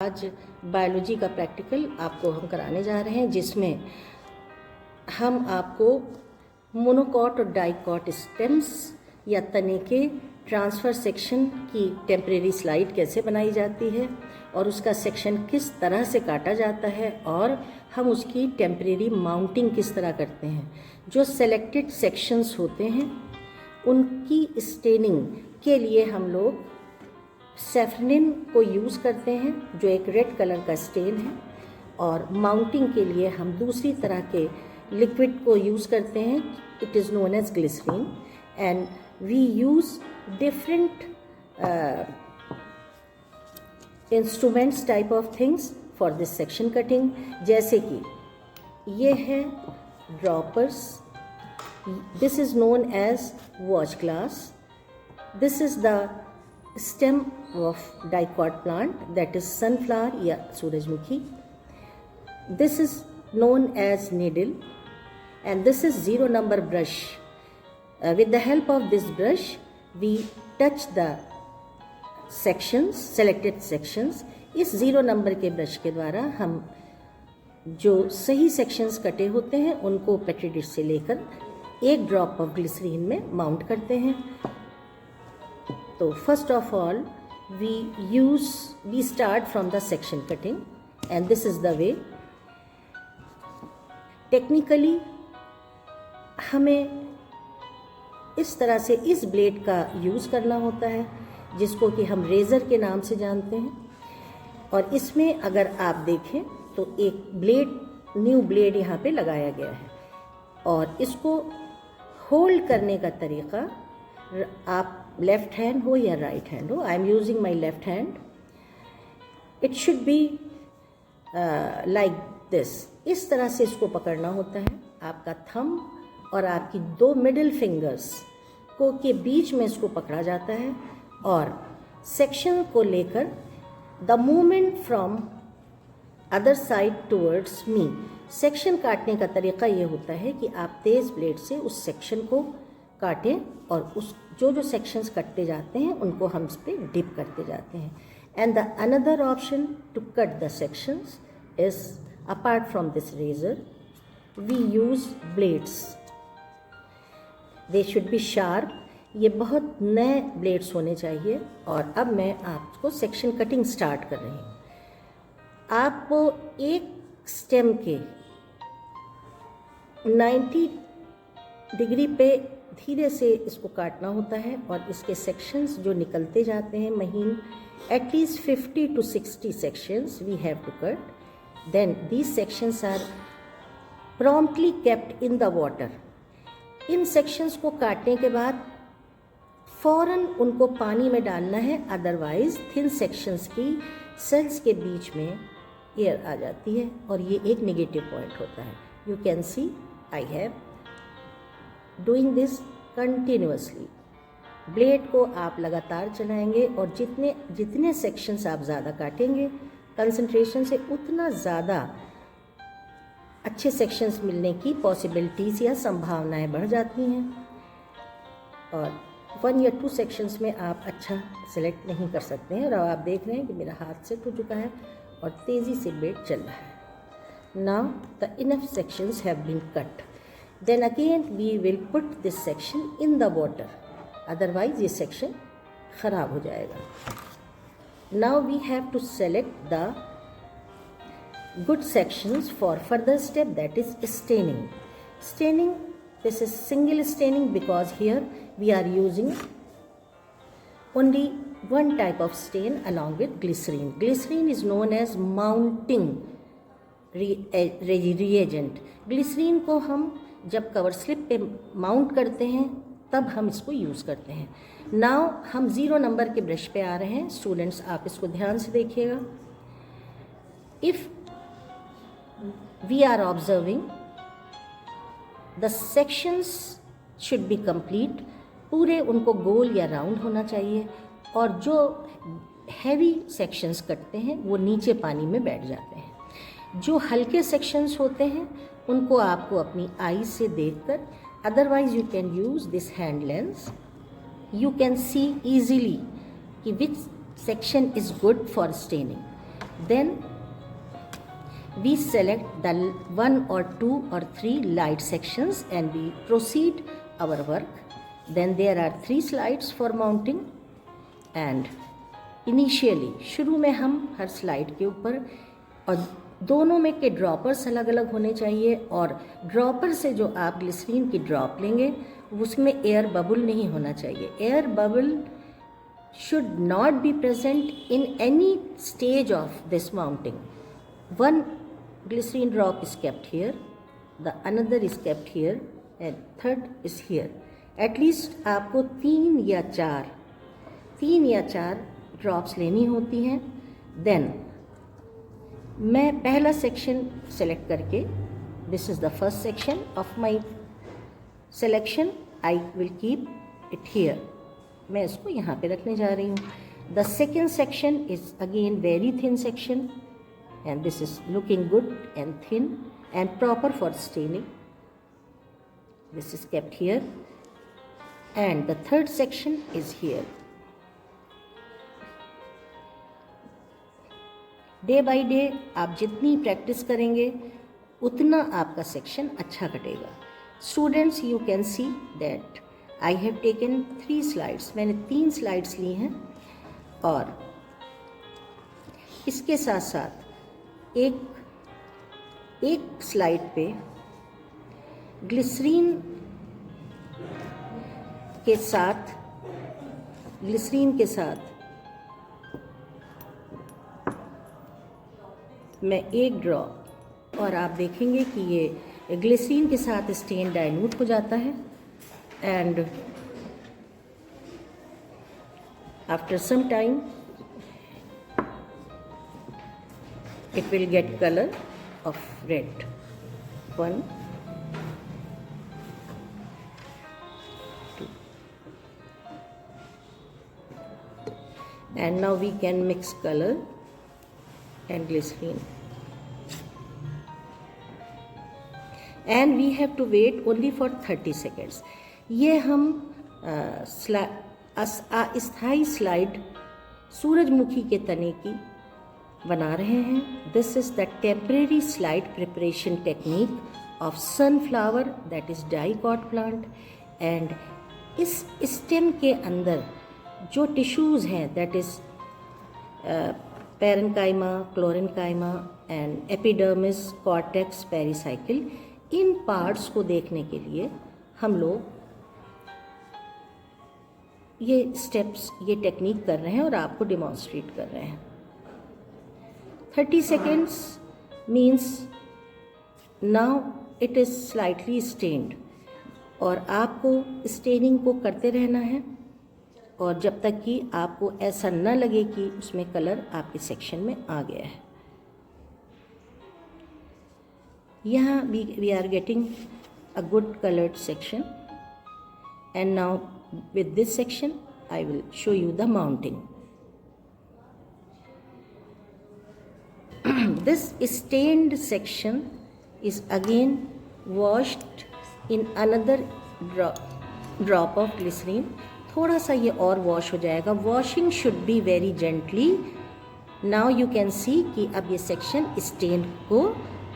आज बायोलॉजी का प्रैक्टिकल आपको हम कराने जा रहे हैं, जिसमें हम आपको मोनोकॉट और डाइकॉट स्टेम्स या तने के ट्रांसफ़र सेक्शन की टेम्परेरी स्लाइड कैसे बनाई जाती है और उसका सेक्शन किस तरह से काटा जाता है और हम उसकी टेम्परेरी माउंटिंग किस तरह करते हैं। जो सेलेक्टेड सेक्शंस होते हैं उनकी स्टेनिंग के लिए हम लोग सेफ्रनिन को यूज़ करते हैं, जो एक रेड कलर का स्टेन है, और माउंटिंग के लिए हम दूसरी तरह के लिक्विड को यूज़ करते हैं, it is known as glycerin, and we use different instruments type of things for this section cutting, जैसे कि ये है droppers, this is known as watch glass, this is the stem of dicot plant, that is sunflower या सूरजमुखी. This is known as needle, and this is 0 number brush. With the help of this brush we touch the sections, selected sections. इस 0 number के brush के द्वारा हम जो सही sections कटे होते हैं उनको पेट्री डिश से लेकर एक ड्रॉप ऑफ ग्लिसरीन में माउंट करते हैं. तो first of all we start from the section cutting, and this is the way. Technically हमें इस तरह से इस ब्लेड का यूज़ करना होता है, जिसको कि हम रेज़र के नाम से जानते हैं. और इसमें अगर आप देखें तो एक न्यू ब्लेड यहाँ पे लगाया गया है, और इसको होल्ड करने का तरीक़ा, आप लेफ्ट हैंड हो या राइट हैंड हो, I am using my left hand, it should be like this. इस तरह से इसको पकड़ना होता है. आपका थंब और आपकी 2 मिडिल फिंगर्स को के बीच में इसको पकड़ा जाता है, और सेक्शन को लेकर the movement from other side towards me. Section काटने का तरीक़ा ये होता है कि आप तेज़ ब्लेड से उस सेक्शन को काटें, और उस जो सेक्शंस कटते जाते हैं उनको हम इस पर डिप करते जाते हैं. And the another option to cut the sections is, apart from this razor, we use blades. They should be sharp. ये बहुत नए ब्लेड्स होने चाहिए. और अब मैं आपको सेक्शन कटिंग स्टार्ट कर रही हूँ. आपको एक स्टेम के 90 डिग्री पे धीरे से इसको काटना होता है, और इसके सेक्शंस जो निकलते जाते हैं महीन, at least 50 to 60 sections we have to cut. Then these sections are promptly kept in the water. इन सेक्शंस को काटने के बाद फ़ौरन उनको पानी में डालना है, अदरवाइज थिन सेक्शंस की सेल्स के बीच में एयर आ जाती है, और ये एक नेगेटिव पॉइंट होता है. You can C I have doing this continuously. Blade को आप लगातार चलाएंगे, और जितने सेक्शंस आप ज़्यादा काटेंगे कंसंट्रेशन से, उतना ज़्यादा अच्छे सेक्शंस मिलने की पॉसिबिलिटीज़ या संभावनाएं बढ़ जाती हैं. और 1 या 2 सेक्शंस में आप अच्छा सेलेक्ट नहीं कर सकते हैं. और आप देख रहे हैं कि मेरा हाथ सेट हो चुका है और तेज़ी से ब्लेड चल रहा है. Now the enough sections have been cut. Then again we will put this section in the water, otherwise ये section ख़राब हो जाएगा. Now we have to select the good sections for further step, that is staining. Staining, this is single staining because here we are using only one type of stain along with glycerine. Glycerine is known as mounting reagent. Glycerin को हम जब cover slip पे mount करते हैं तब हम इसको use करते हैं. नाउ हम 0 नंबर के ब्रश पे आ रहे हैं. स्टूडेंट्स आप इसको ध्यान से देखिएगा. If we are observing the sections should be complete, पूरे उनको गोल या राउंड होना चाहिए, और जो हैवी सेक्शंस कटते हैं वो नीचे पानी में बैठ जाते हैं. जो हल्के सेक्शंस होते हैं उनको आपको अपनी आई से देखकर, otherwise you can use this hand lens, you can see easily कि which section is good for staining. Then we select the 1 or 2 or 3 light sections and we proceed our work. Then there are 3 slides for mounting and initially शुरू में हम हर slide के ऊपर और दोनों में के ड्रॉपर्स अलग अलग होने चाहिए और ड्रॉपर से जो आप ग्लिसरीन की ड्रॉप लेंगे उसमें एयर बबल नहीं होना चाहिए. Air bubble should not be present in any stage of this mounting. One glycerine drop is kept here, the another is kept here and third is here. At least आपको 3 या 4 drops लेनी होती हैं. Then मैं पहला section select करके, this is the first section of my selection, I will keep it here. मैं इसको यहाँ पे रखने जा रही हूँ. The second section is again very thin section and this is looking good and thin and proper for staining. This is kept here and the third section is here. Day by day आप जितनी practice करेंगे उतना आपका section अच्छा कटेगा. Students, you can see that I have taken 3 slides. मैंने 3 slides ली हैं और इसके साथ साथ एक स्लाइड पे ग्लिसरीन के साथ मैं एक ड्रॉप, और आप देखेंगे कि ये ग्लिसरीन के साथ स्टेन डाइल्यूट हो जाता है and after some time it will get color of red. 1, 2, and now we can mix color and glycerine and we have to wait only for 30 seconds. ये हम अस्थाई स्लाइड सूरजमुखी के तने की बना रहे हैं. This is the temporary slide preparation technique of sunflower that is dicot plant. And इस स्टेम के अंदर जो टिश्यूज़ हैं that is parenchyma, क्लोरेन्काइमा and epidermis, cortex, pericycle, in parts को देखने के लिए हम लोग ये स्टेप्स, ये टेक्निक कर रहे हैं और आपको डिमॉन्स्ट्रेट कर रहे हैं. 30 seconds means now it is slightly stained और आपको स्टेनिंग को करते रहना है और जब तक कि आपको ऐसा न लगे कि उसमें कलर आपके सेक्शन में आ गया है. यहाँ we are getting a good colored section and now with this section I will show you the mounting. This stained section is again washed in another drop of glycerine. थोड़ा सा ये और wash हो जाएगा. Washing should be very gently. Now you can सी कि अब ये section stand को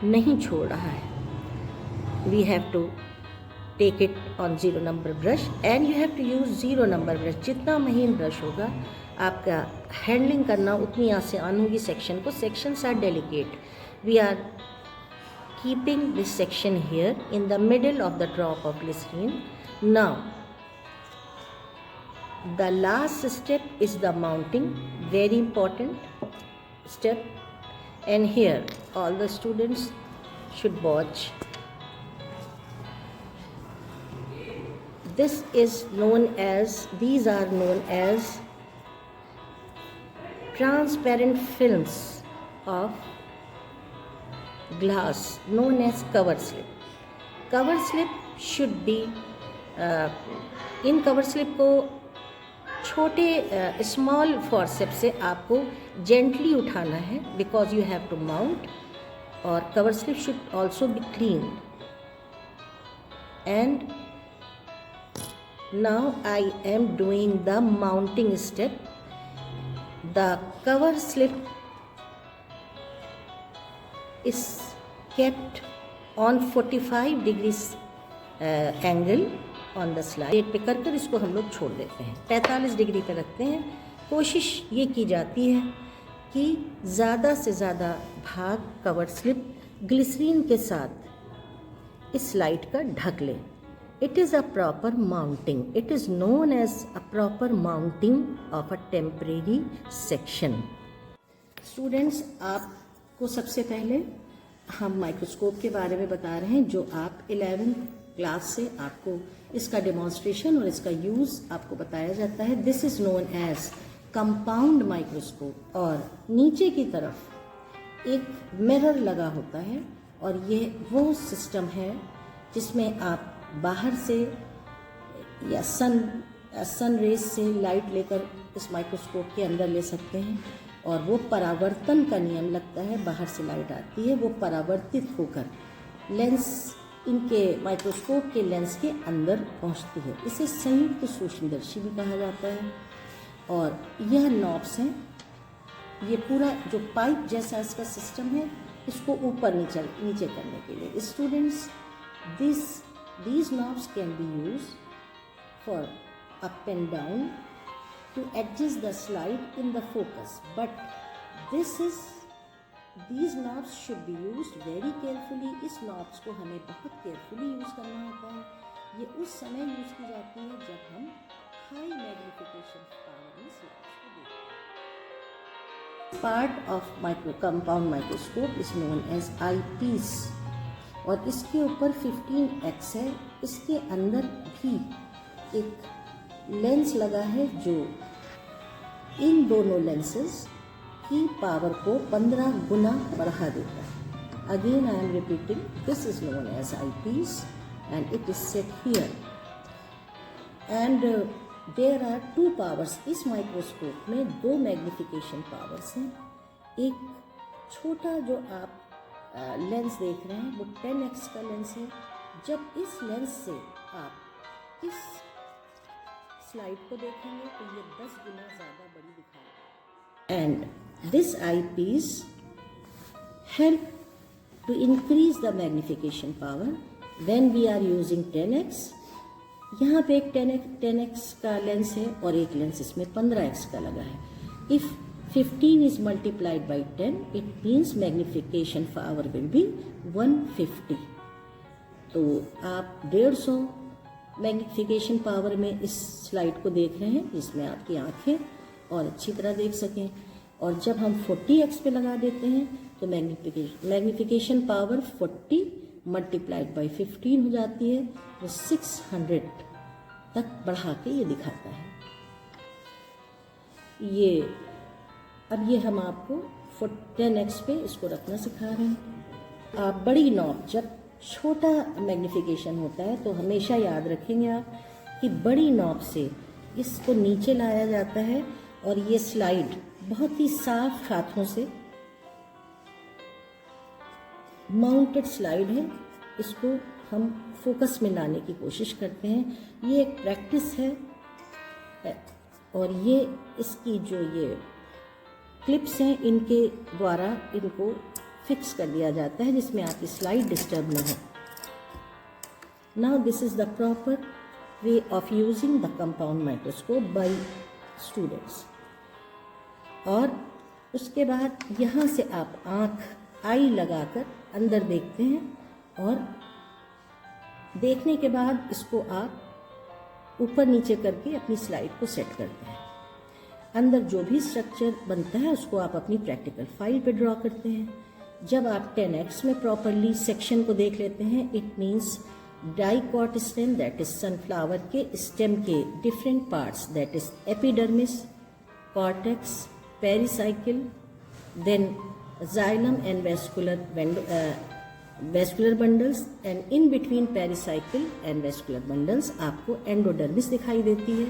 नहीं छोड़ रहा है. We have to take it on 0 number brush and you have to use 0 number brush. जितना महीन ब्रश होगा आपका हैंडलिंग करना उतनी आसान होगी सेक्शन को. Sections are delicate. We are keeping this section here in the middle of the drop of glycerin. Now the last step is the mounting, very important step, and here all the students should watch. These are known as transparent films of glass known as cover slip. Cover slip should be in cover slip को छोटे small forcep से आपको gently उठाना है because you have to mount. और cover slip should also be clean. And now I am doing the mounting step. The cover slip is kept on 45 degrees angle on the slide पे कर इसको हम लोग छोड़ देते हैं, 45 डिग्री पे रखते हैं। कोशिश ये की जाती है कि ज़्यादा से ज़्यादा भाग कवर स्लिप ग्लिसरीन के साथ इस स्लाइड का ढक लें। It is a proper mounting, it is known as a proper mounting of a temporary section. Students, आपको सबसे पहले हम माइक्रोस्कोप के बारे में बता रहे हैं, जो आप 11th क्लास से आपको इसका डेमोन्स्ट्रेशन और इसका यूज़ आपको बताया जाता है। This is known as compound microscope. और नीचे की तरफ एक मिरर लगा होता है और ये वो सिस्टम है जिसमें आप बाहर से या सन रेज से लाइट लेकर इस माइक्रोस्कोप के अंदर ले सकते हैं और वो परावर्तन का नियम लगता है। बाहर से लाइट आती है, वो परावर्तित होकर लेंस, इनके माइक्रोस्कोप के लेंस के अंदर पहुंचती है। इसे संयुक्त सूक्ष्मदर्शी भी कहा जाता है। और यह नॉब्स हैं, ये पूरा जो पाइप जैसा इसका सिस्टम है, इसको ऊपर नीचे करने के लिए students these knobs can be used for up and down to adjust the slide in the focus, but these knobs should be used very carefully। इस knobs को हमें बहुत carefully यूज़ करना होता है। ये उस समय यूज़ की जाती है जब हम high magnification power में slides को देखते हैं। Part of compound microscope is known as eyepiece और इसके ऊपर 15x है। इसके अंदर भी एक लेंस लगा है जो इन दोनों लेंसेज की पावर को 15 गुना बढ़ा देता है। Again I am repeating, this is known as eyepiece and it is set here and there are two powers। इस माइक्रोस्कोप में 2 मैग्निफिकेशन पावर्स हैं। एक छोटा जो आप लेंस देख रहे हैं वो 10x का लेंस है। जब इस लेंस से आप इस स्लाइड को देखेंगे तो ये 10 गुना ज़्यादा बड़ी दिखाएगा। And this eyepiece help to increase the magnification power when we are using 10x। यहाँ पे एक 10x का लेंस है और एक लेंस इसमें 15x का लगा है। If 15 is multiplied by 10, it means magnification power will be 150। तो आप 150 मैग्निफिकेशन पावर में इस स्लाइड को देख रहे हैं, जिसमें आपकी आंखें और अच्छी तरह देख सकें। और जब हम 40x पे लगा देते हैं तो मैग्निफिकेशन पावर 40 मल्टीप्लाइड बाई 15 हो जाती है, वो 600 तक बढ़ा के ये दिखाता है। अब ये हम आपको 10x पे इसको रखना सिखा रहे हैं। आप बड़ी नॉब, जब छोटा मैग्निफिकेशन होता है तो हमेशा याद रखेंगे आप कि बड़ी नॉब से इसको नीचे लाया जाता है और ये स्लाइड बहुत ही साफ हाथों से माउंटेड स्लाइड है, इसको हम फोकस में लाने की कोशिश करते हैं। ये एक प्रैक्टिस है और ये इसकी जो ये क्लिप्स हैं, इनके द्वारा इनको फिक्स कर दिया जाता है जिसमें आपकी स्लाइड डिस्टर्ब न हो। Now this is the proper way of using the compound microscope by students. और उसके बाद यहाँ से आप आई लगाकर अंदर देखते हैं और देखने के बाद इसको आप ऊपर नीचे करके अपनी स्लाइड को सेट करते हैं। अंदर जो भी स्ट्रक्चर बनता है उसको आप अपनी प्रैक्टिकल फाइल पे ड्रॉ करते हैं। जब आप 10x में प्रॉपरली सेक्शन को देख लेते हैं, it means dicot stem, that is sunflower के स्टेम के different parts, that is epidermis, cortex, pericycle, then xylem and vascular bundles, and in between pericycle and vascular bundles आपको एंडोडर्मिस दिखाई देती है।